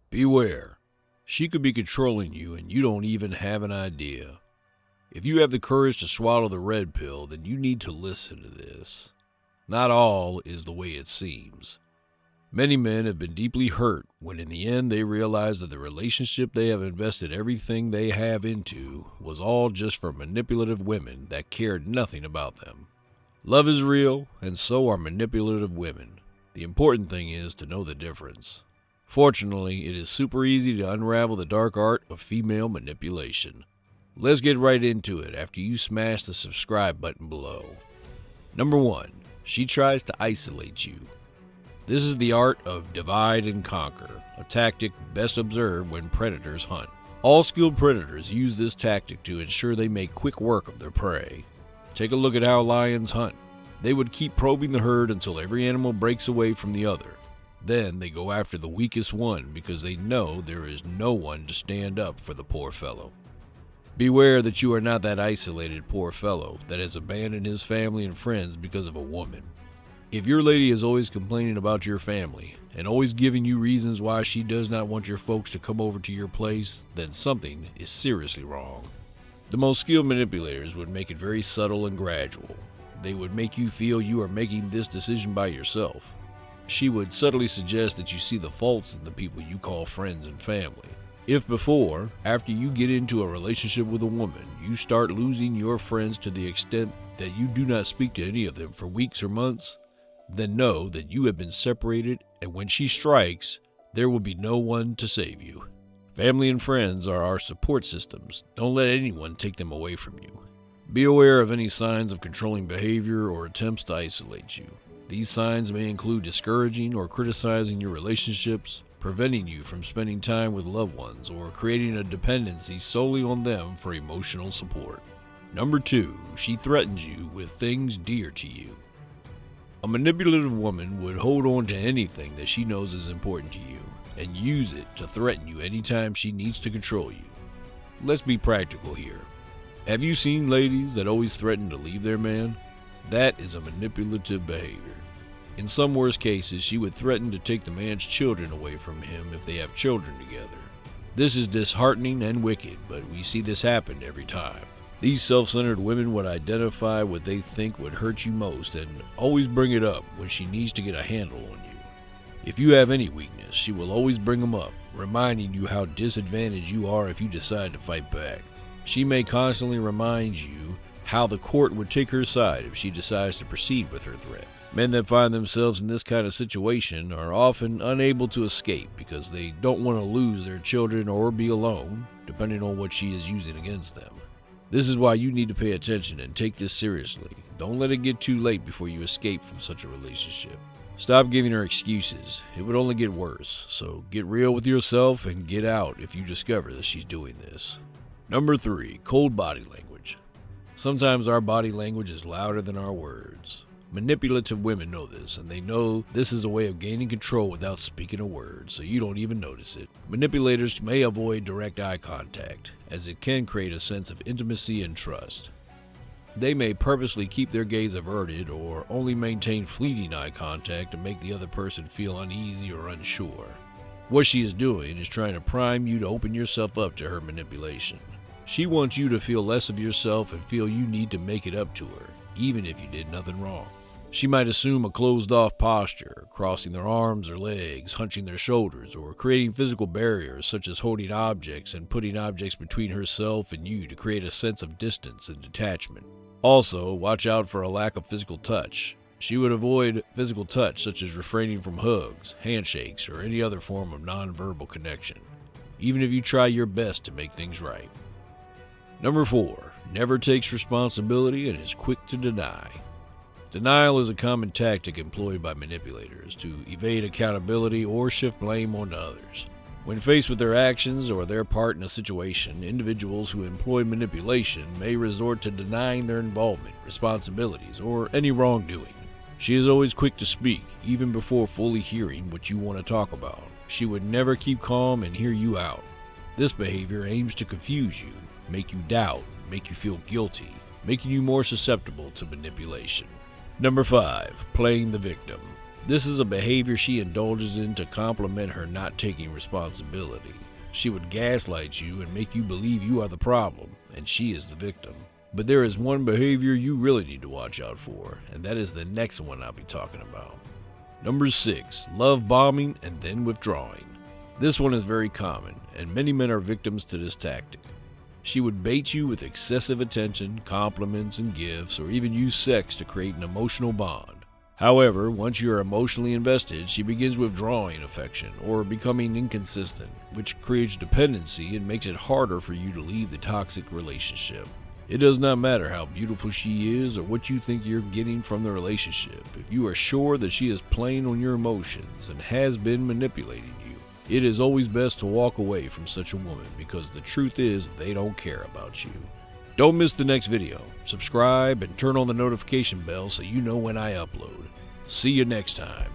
Beware. She could be controlling you and you don't even have an idea. If you have the courage to swallow the red pill, then you need to listen to this. Not all is the way it seems. Many men have been deeply hurt when in the end they realize that the relationship they have invested everything they have into was all just for manipulative women that cared nothing about them. Love is real, and so are manipulative women. The important thing is to know the difference. Fortunately, it is super easy to unravel the dark art of female manipulation. Let's get right into it after you smash the subscribe button below. Number 1. She tries to isolate you. This is the art of divide and conquer, a tactic best observed when predators hunt. All skilled predators use this tactic to ensure they make quick work of their prey. Take a look at how lions hunt. They would keep probing the herd until every animal breaks away from the other. Then they go after the weakest one because they know there is no one to stand up for the poor fellow. Beware that you are not that isolated poor fellow that has abandoned his family and friends because of a woman. If your lady is always complaining about your family and always giving you reasons why she does not want your folks to come over to your place, then something is seriously wrong. The most skilled manipulators would make it very subtle and gradual. They would make you feel you are making this decision by yourself. She would subtly suggest that you see the faults in the people you call friends and family. If before, after you get into a relationship with a woman, you start losing your friends to the extent that you do not speak to any of them for weeks or months, then know that you have been separated, and when she strikes, there will be no one to save you. Family and friends are our support systems. Don't let anyone take them away from you. Be aware of any signs of controlling behavior or attempts to isolate you. These signs may include discouraging or criticizing your relationships, preventing you from spending time with loved ones, or creating a dependency solely on them for emotional support. Number 2, she threatens you with things dear to you. A manipulative woman would hold on to anything that she knows is important to you and use it to threaten you anytime she needs to control you. Let's be practical here. Have you seen ladies that always threaten to leave their man? That is a manipulative behavior. In some worst cases, she would threaten to take the man's children away from him if they have children together. This is disheartening and wicked, but we see this happen every time. These self-centered women would identify what they think would hurt you most and always bring it up when she needs to get a handle on you. If you have any weakness, she will always bring them up, reminding you how disadvantaged you are if you decide to fight back. She may constantly remind you how the court would take her side if she decides to proceed with her threat. Men that find themselves in this kind of situation are often unable to escape because they don't want to lose their children or be alone, depending on what she is using against them. This is why you need to pay attention and take this seriously. Don't let it get too late before you escape from such a relationship. Stop giving her excuses. It would only get worse. So get real with yourself and get out if you discover that she's doing this. Number 3, cold body language. Sometimes our body language is louder than our words. Manipulative women know this, and they know this is a way of gaining control without speaking a word, so you don't even notice it. Manipulators may avoid direct eye contact, as it can create a sense of intimacy and trust. They may purposely keep their gaze averted or only maintain fleeting eye contact to make the other person feel uneasy or unsure. What she is doing is trying to prime you to open yourself up to her manipulation. She wants you to feel less of yourself and feel you need to make it up to her, even if you did nothing wrong. She might assume a closed-off posture, crossing their arms or legs, hunching their shoulders, or creating physical barriers such as holding objects and putting objects between herself and you to create a sense of distance and detachment. Also, watch out for a lack of physical touch. She would avoid physical touch such as refraining from hugs, handshakes, or any other form of nonverbal connection, even if you try your best to make things right. Number 4, never takes responsibility and is quick to deny. Denial is a common tactic employed by manipulators to evade accountability or shift blame onto others. When faced with their actions or their part in a situation, individuals who employ manipulation may resort to denying their involvement, responsibilities, or any wrongdoing. She is always quick to speak, even before fully hearing what you want to talk about. She would never keep calm and hear you out. This behavior aims to confuse you, make you doubt, make you feel guilty, making you more susceptible to manipulation. Number 5, playing the victim. This is a behavior she indulges in to complement her not taking responsibility. She would gaslight you and make you believe you are the problem, and she is the victim. But there is one behavior you really need to watch out for, and that is the next one I'll be talking about. Number 6, love bombing and then withdrawing. This one is very common, and many men are victims to this tactic. She would bait you with excessive attention, compliments, and gifts, or even use sex to create an emotional bond. However, once you are emotionally invested, she begins withdrawing affection or becoming inconsistent, which creates dependency and makes it harder for you to leave the toxic relationship. It does not matter how beautiful she is or what you think you're getting from the relationship. If you are sure that she is playing on your emotions and has been manipulating you, it is always best to walk away from such a woman, because the truth is they don't care about you. Don't miss the next video. Subscribe and turn on the notification bell so you know when I upload. See you next time.